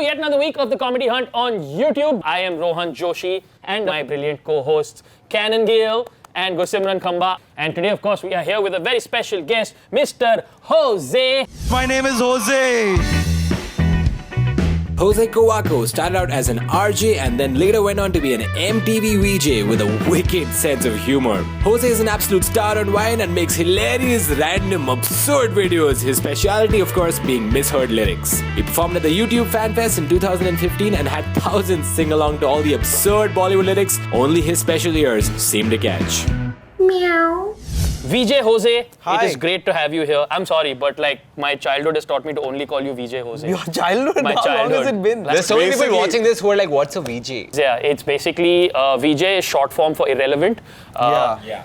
yet another week of the Comedy Hunt on YouTube. I am Rohan Joshi and my brilliant co-hosts Canon Gill and Gusimran Khamba. And today, of course, we are here with a very special guest, Mr. Jose. My name is Jose. Jose Covaco started out as an RJ and then later went on to be an MTV VJ with a wicked sense of humor. Jose is an absolute star on Vine and makes hilarious, random, absurd videos. His speciality, of course, being misheard lyrics. He performed at the YouTube Fan Fest in 2015 and had thousands sing along to all the absurd Bollywood lyrics only his special ears seemed to catch. Meow. VJ Jose, Hi. it is great to have you here. I'm sorry, but like my childhood has taught me to only call you VJ Jose. Your childhood? My How long has childhood. it been? There's so many people watching this who are like, what's a VJ? Yeah, it's basically VJ is short form for irrelevant.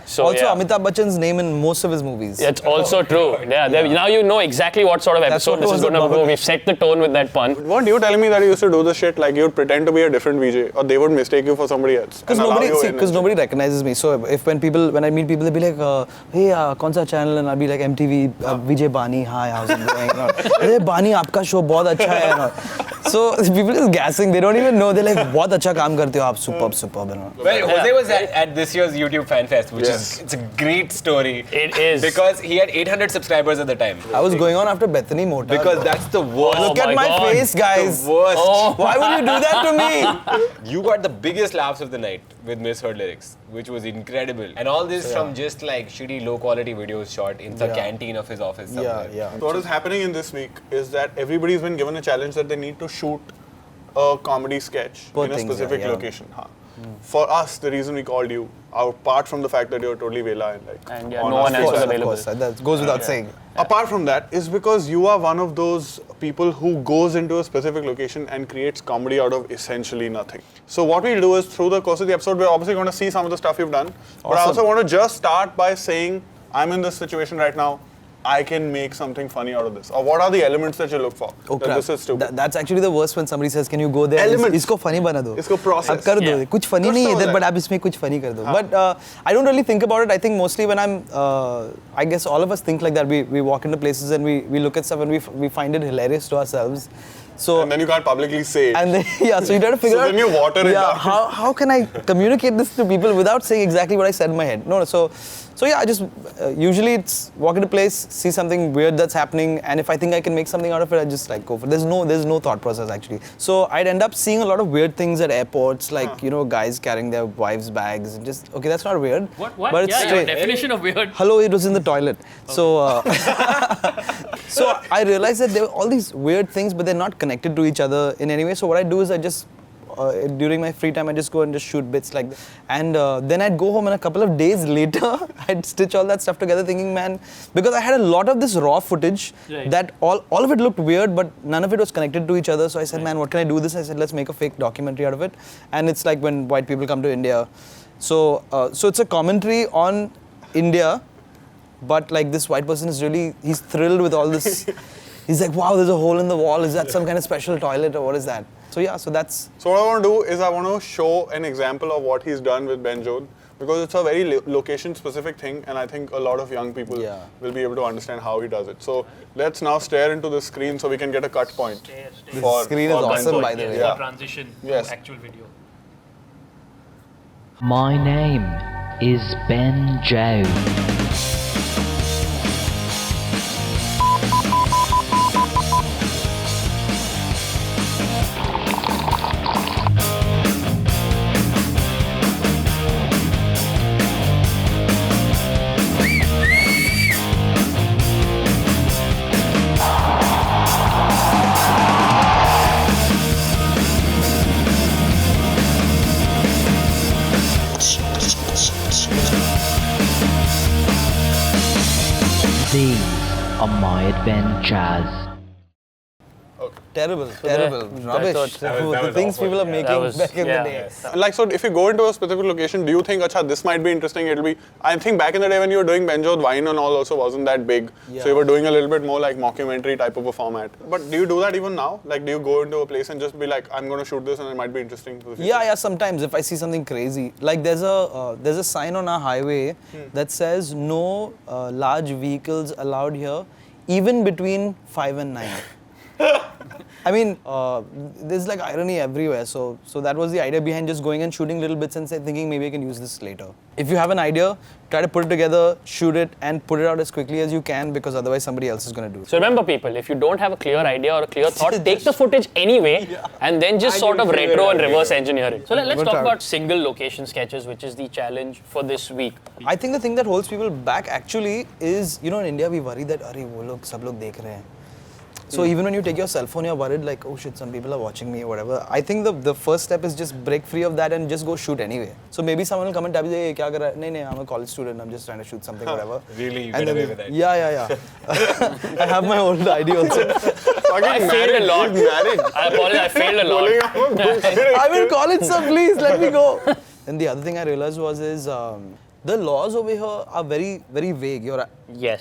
So, also, yeah. Amitabh Bachchan's name in most of his movies. It's also true. Yeah, now you know exactly what sort of episode what this is was going to the go. bubble. We've set the tone with that pun. Weren't you telling me that you used to do this shit? Like you'd pretend to be a different VJ, or they would mistake you for somebody else? Because nobody recognizes me. So when I meet people, they'll be like, hey, kaun sa channel? And I'll be like, MTV, VJ Bani, hi, how's it going? Hey, Bani, aapka show bahut acha hai. So people just gassing. They don't even know. They're like, bahut acha kaam karte ho aap, superb. Well, Jose was at this year's YouTube Fan Fest, which Yes. it's a great story. It is. Because he had 800 subscribers at the time. I was going on after Bethany Mota. Because that's the worst. Oh Look at my my God. face, guys. The worst. Why would you do that to me? You got the biggest laughs of the night with misheard lyrics, which was incredible. And all this from just like shitty low quality videos shot in the canteen of his office somewhere. Yeah. So what is happening in this week is that everybody's been given a challenge that they need to shoot a comedy sketch Poor in a things, specific yeah. location. For us, the reason we called you, apart from the fact that you're totally Vela and like And yeah, on no our one else face, was Of available. course, that goes without saying. apart from that, is because you are one of those people who goes into a specific location and creates comedy out of essentially nothing. So what we'll do is through the course of the episode, we're obviously going to see some of the stuff you've done. But I also want to just start by saying, I'm in this situation right now. I can make something funny out of this. Or what are the elements that you look for? Oh, that crap. this is stupid. That's actually the worst when somebody says, "Can you go there? Elements. Isko funny bana do. Isko process. Ab kar do. Yeah. Kuch funny Kuch nahi to hai ho idhar, but jayega. ab isme kuch funny kar do." But I don't really think about it. I think mostly when I guess all of us think like that. We walk into places and we look at stuff and we find it hilarious to ourselves. So And then you can't publicly say it. and then, so you try to figure So out. then you water it down. How can I communicate this to people without saying exactly what I said in my head? No. So yeah, I just usually it's walk into a place, see something weird that's happening, and if I think I can make something out of it, I just like go for it. There's no thought process actually. So I'd end up seeing a lot of weird things at airports, like guys carrying their wives' bags, and just okay, that's not weird. What? But it's Yeah, your straight. definition of weird. Hello, it was in the toilet. So, so I realized that there were all these weird things, but they're not connected to each other in any way. So what I do is I just, during my free time, I just go and just shoot bits like that. And then I'd go home and a couple of days later, I'd stitch all that stuff together thinking, man, because I had a lot of this raw footage that all of it looked weird, but none of it was connected to each other. So I said, man, what can I do with this? I said, let's make a fake documentary out of it. And it's like when white people come to India. So it's a commentary on India, but like this white person is really, he's thrilled with all this. He's like, wow, there's a hole in the wall. Is that some kind of special toilet or what is that? So yeah, so that's... So what I want to do is I want to show an example of what he's done with Ben Jod, because it's a very location-specific thing, and I think a lot of young people will be able to understand how he does it. So let's now stare into the screen so we can get a cut point. The screen is Ben awesome, Jod. by the way. Yeah. Transition Yes. to actual video. My name is Ben Joe. These are my adventures. Terrible. Rubbish. The things people are making back in the day. Like, so if you go into a specific location, do you think, acha, this might be interesting, it'll be... I think back in the day when you were doing Ben Jod, Vine and all also wasn't that big. Yeah. So you were doing a little bit more like mockumentary type of a format. But do you do that even now? Like, do you go into a place and just be like, I'm going to shoot this and it might be interesting for the future? Yeah, sometimes if I see something crazy. Like there's a sign on our highway that says no large vehicles allowed here, even between 5 and 9. I mean, there's like irony everywhere. So that was the idea behind just going and shooting little bits and thinking maybe I can use this later. If you have an idea, try to put it together, shoot it, and put it out as quickly as you can because otherwise somebody else is going to do it. So remember, people, if you don't have a clear idea or a clear thought, take the footage anyway and then just sort of retro and reverse engineer it. So let's talk about single location sketches, which is the challenge for this week. I think the thing that holds people back actually is, in India we worry that, arey, wo log, sab log dekh rahe hain. So even when you take your cell phone, you're worried like, oh shit, some people are watching me or whatever. I think the first step is just break free of that and just go shoot anyway. So maybe someone will come and tell you, hey, kya kar raha hai? No, I'm a college student, I'm just trying to shoot something, whatever. Really? You And get then away with that? Yeah. I have my old ID also. I failed a lot. I apologize, I failed a lot. I'm in college, sir, please, let me go. And the other thing I realized is the laws over here are very, very vague. You're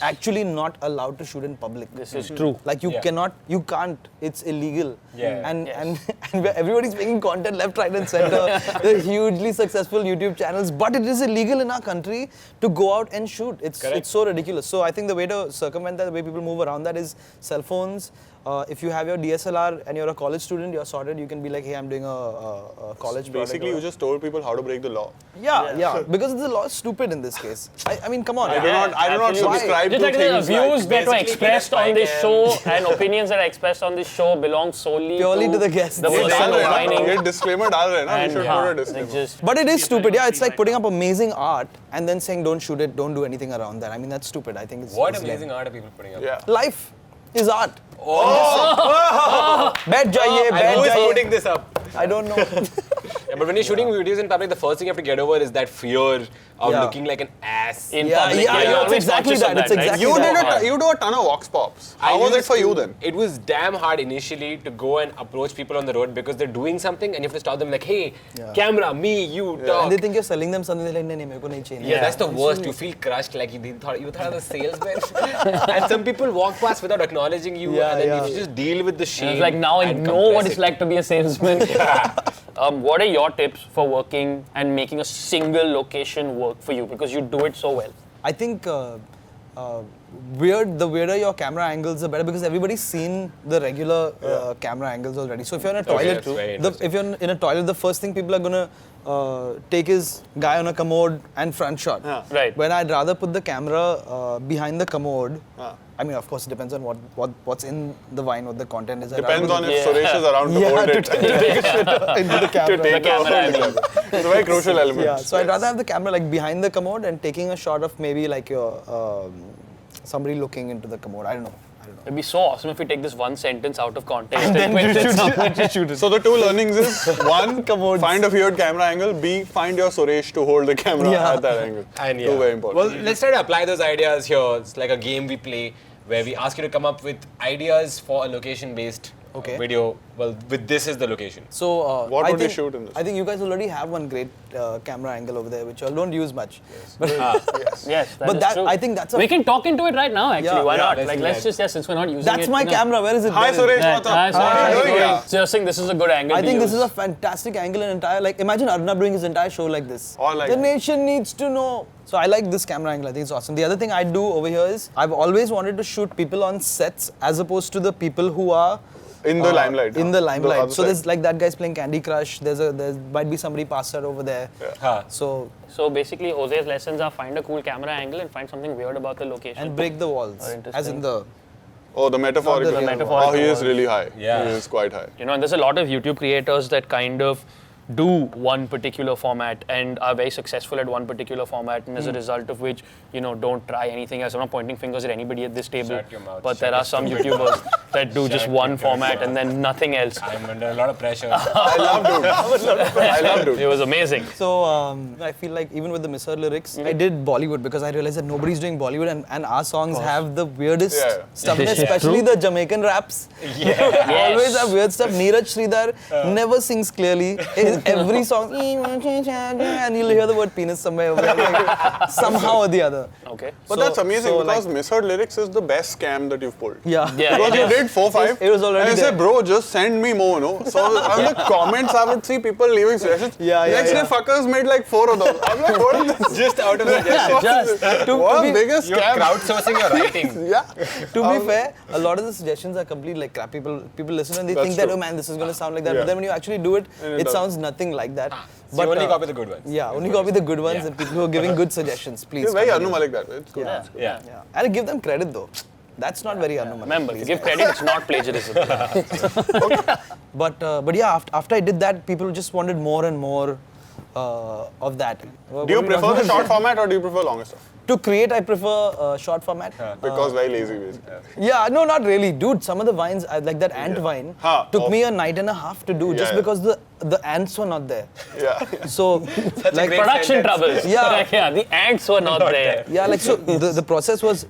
actually not allowed to shoot in public. This is true. Like you can't. It's illegal. Yeah. And everybody's making content left, right, and center. They're hugely successful YouTube channels, but it is illegal in our country to go out and shoot. It's so ridiculous. So I think the way to circumvent that, the way people move around that is cell phones. If you have your DSLR and you're a college student, you're sorted. You can be like, hey, I'm doing a college project. Basically, you just told people how to break the law. Yeah. Because the law is stupid in this case. I mean, come on. I do not subscribe Just to like the things views like that were expressed on this show and opinions that are expressed on this show belong solely Purely to the guests. The Ye person opining. ये disclaimer डाल रहे हैं ना, we should put a disclaimer. Just But it is stupid. Yeah, it's like putting up amazing art and then saying don't shoot it, don't do anything around that. I mean, that's stupid. I think it's What it's amazing lame. art are people putting up? Yeah. Life is art. बैठ जाइए, I'm बैठ always जाइए. putting this up. I don't know. Yeah, but when you're shooting videos in public, the first thing you have to get over is that fear of looking like an ass. in Yeah, public. yeah, you're it's always exactly conscious of that, it's right? exactly You that. you do a ton of vox pops. How was it for you then? It was damn hard initially to go and approach people on the road because they're doing something and you have to stop them like, hey, camera, me, you, talk. And they think you're selling them something. They're like, नहीं, मेरे को नहीं चाहिए. Yeah, that's the worst. You feel crushed, like you thought I was a salesman. And some people walk past without acknowledging you, and then you just deal with the shame. It's like now I and know what compress it's it. like to be a salesman. What are your tips for working and making a single location work for you? Because you do it so well. I think the weirder your camera angles, the better, because everybody's seen the regular camera angles already. So if you're in a toilet, that's very if you're in a toilet, the first thing people are gonna take is guy on a commode and front shot. Right. When I'd rather put the camera behind the commode. I mean, of course, it depends on what's in the wine, what the content is. Depends on if Suresh is around to hold it. to take a shit into the camera. The camera, I mean. It's a very crucial element. Yeah, so I'd rather have the camera like behind the commode and taking a shot of maybe like your somebody looking into the commode. I don't know. It'd be so awesome if we take this one sentence out of context and put it somewhere. So the two learnings is one, find a weird camera angle. B, find your Suresh to hold the camera at that angle. And Two very important. Well, let's try to apply those ideas here. It's like a game we play where we ask you to come up with ideas for a location-based video. Well, with this as the location. So What I would we think, shoot in this? I think you guys already have one great camera angle over there, which you all don't use much. But Yes, But is that- true. I think that's a- We can talk into it right now, actually. Yeah. Why Yeah, not? let's Like, do let's that. just, since we're not using that's it. my camera. Where is it? Hi There it is. Suresh, what's up? Hi, How are you doing? Yeah. So you're saying this is a good angle I to think this use. is a fantastic angle and entire, like, imagine Arnab doing his entire show like this. Or like the that. nation needs to know. So I like this camera angle. I think it's awesome. The other thing I do over here is I've always wanted to shoot people on sets as opposed to the people who are In the limelight. In the limelight. other So side. there's like that guy's playing Candy Crush. There might be somebody passed out over there. So So basically, Jose's lessons are find a cool camera angle and find something weird about the location. and break the walls, Oh, as interesting. in the. Oh, the metaphorical. Not the metaphorical Oh, he is one. really high. Yeah. He is quite high. You know, and there's a lot of YouTube creators that kind of do one particular format and are very successful at one particular format, and as a result of which, don't try anything else. I'm not pointing fingers at anybody at this table, Shut your mouth. but there are some YouTubers that do just one format and then nothing else. I'm under a lot of pressure. I love dude. I love dude. It was amazing. So I feel like even with the Misheard lyrics, I did Bollywood because I realized that nobody's doing Bollywood and our songs have the weirdest stuff, This is especially true. the Jamaican raps. Always have weird stuff. Neeraj Sridhar never sings clearly. every song, and you'll hear the word penis somewhere over there, like, somehow or the other. Okay. But So- that's amazing so, because like- Misheard lyrics is the best scam that you've pulled. Yeah. Yeah. Because you did 4-5. It was already and I there. said, bro, just send me more, no? So on the comments, I would see people leaving suggestions. Yeah, Next day, yeah. fuckers made like 4 of those. I'm like, what is this? Just out of suggestions. Just What to a be- biggest You're scam. crowdsourcing your writing. Yeah. To be fair, a lot of the suggestions are complete like crap. People listen and they That's think that, true. oh man, this is going to sound like that. Yeah. But then when you actually do it, And it it doesn't. sounds nothing like that. So you only copy the good ones. Yeah, only copy the good ones and people who are giving good suggestions, please. It's very continue. Anu Malik that way. It's good. Yeah. Yeah. Yeah. And give them credit though. That's not very Anu Malik. Remember, to please. give credit, it's not plagiarism. But yeah, after I did that, people just wanted more and more of that. Do you prefer the short format or do you prefer longer stuff? To create, I prefer short format. Because very lazy, basically. Yeah, no, not really, dude. Some of the vines, like that ant vine, took me a night and a half to do just yeah. because the ants were not there. Yeah. So, like, great Production sentence. troubles. Yeah. Yeah, the ants were not there. yeah, like so the process was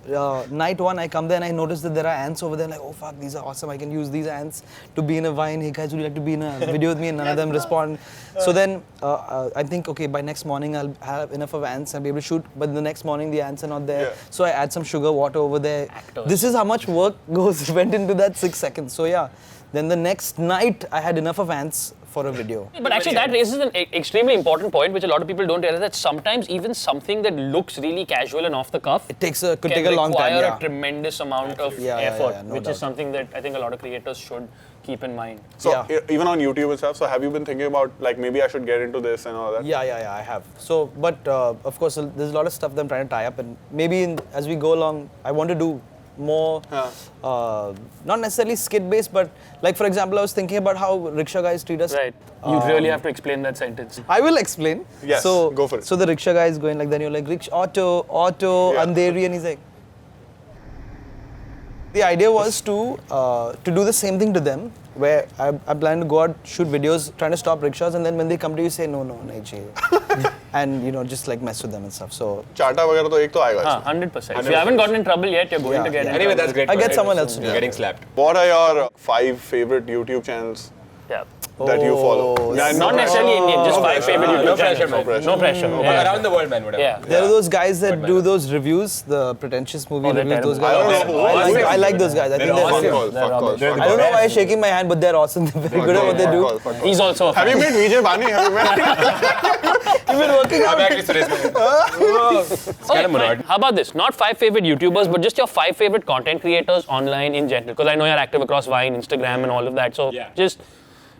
night one. I come there and I noticed that there are ants over there. Like, oh fuck, these are awesome. I can use these ants to be in a vine. Hey guys, would you like to be in a video with me? And none of them respond. So then I think, okay, by next morning I'll have enough of ants and be able to shoot. But the next morning the ants are not there. Yeah. So I add some sugar water over there. Actors. This is how much work went into that 6 seconds. So yeah, then the next night I had enough of ants for a video. But actually, that raises an extremely important point, which a lot of people don't realize, that sometimes even something that looks really casual and off the cuff It could can take a long time. require Yeah. a tremendous amount of Yeah, yeah, effort, yeah, no which doubt. is something that I think a lot of creators should keep in mind. So Yeah. even on YouTube and stuff, so have you been thinking about like maybe I should get into this and all that? Yeah, I have. So, but of course, there's a lot of stuff that I'm trying to tie up, and maybe as we go along, I want to do more, not necessarily skit-based, but like for example, I was thinking about how rickshaw guys treat us. Right. You really have to explain that sentence. I will explain. Yes, So, go for it. So the rickshaw guy is going like, then you're like, auto, Yeah. andheri, and he's like. The idea was to do the same thing to them, where I plan to go out, shoot videos, trying to stop rickshaws, and then when they come to you, say no, nahi chahiye. And just like mess with them and stuff. So Charta वगैरह तो एक तो आएगा इसमें. 100%. If you haven't gotten in trouble yet, you're going to get in Anyway, trouble. that's great. I get for someone it. else to do You're it. getting slapped. What are your 5 favorite YouTube channels Yeah. that you follow? Yeah, Not necessarily Indian, just 5 favorite No YouTube pressure, channels. man. No pressure. But Yeah. around the world, man, whatever. Yeah. there are those guys that do those reviews, the pretentious movie they're reviews. Those terrible. guys. I don't know who- I like those guys. I think they're Fuck awesome. calls, fuck calls, fuck I don't know calls. why I'm shaking my hand, but they're awesome. They're very good at what they do. Fuck calls. He's also a Have fan. you met VJ Bani? Have you met? You've been working I'm out. actually Suresh. It's Okay, kind of fine. monotony. How about this? Not 5 favorite YouTubers, but just your 5 favorite content creators online in general. Because I know you're active across Vine, Instagram, and all of that. So Yeah. just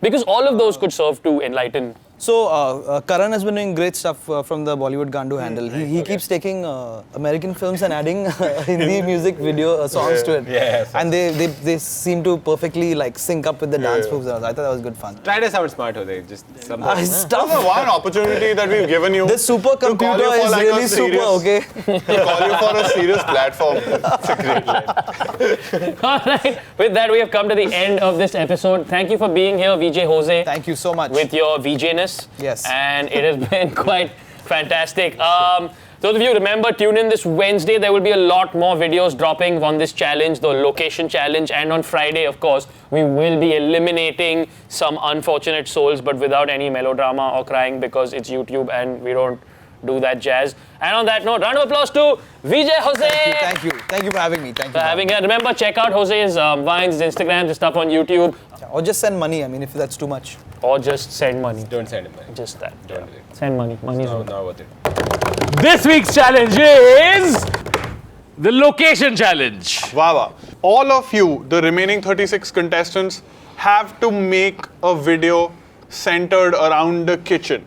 because all of those could serve to enlighten. So Karan has been doing great stuff from the Bollywood Gandu handle. He keeps taking American films and adding Hindi music video songs to it. Yeah, and they seem to perfectly like sync up with the dance moves. I thought that was good fun. Try to sound smart, Jose. Just something. That's Stuff. the one opportunity that we've given you. This supercomputer to call you for is like a really super, serious- okay? To call you for a serious platform. It's a great line. All right. With that, we have come to the end of this episode. Thank you for being here, VJ Jose. Thank you so much. With your VJ-ness. Yes. And it has been quite fantastic. Those of you remember, tune in this Wednesday. There will be a lot more videos dropping on this challenge, the location challenge. And on Friday, of course, we will be eliminating some unfortunate souls, but without any melodrama or crying because it's YouTube and we don't do that jazz. And on that note, round of applause to VJ Jose. Thank you. Thank you for having me. Thank you For having it. Remember, check out Jose's Vines, his Instagram, his stuff on YouTube. Or just send money. I mean, if that's too much. Or just send money. Don't send it, man. Just that. Don't do it. Send money. Money is No, good. not worth it. This week's challenge is the location challenge. Wow. All of you, the remaining 36 contestants, have to make a video centered around the kitchen.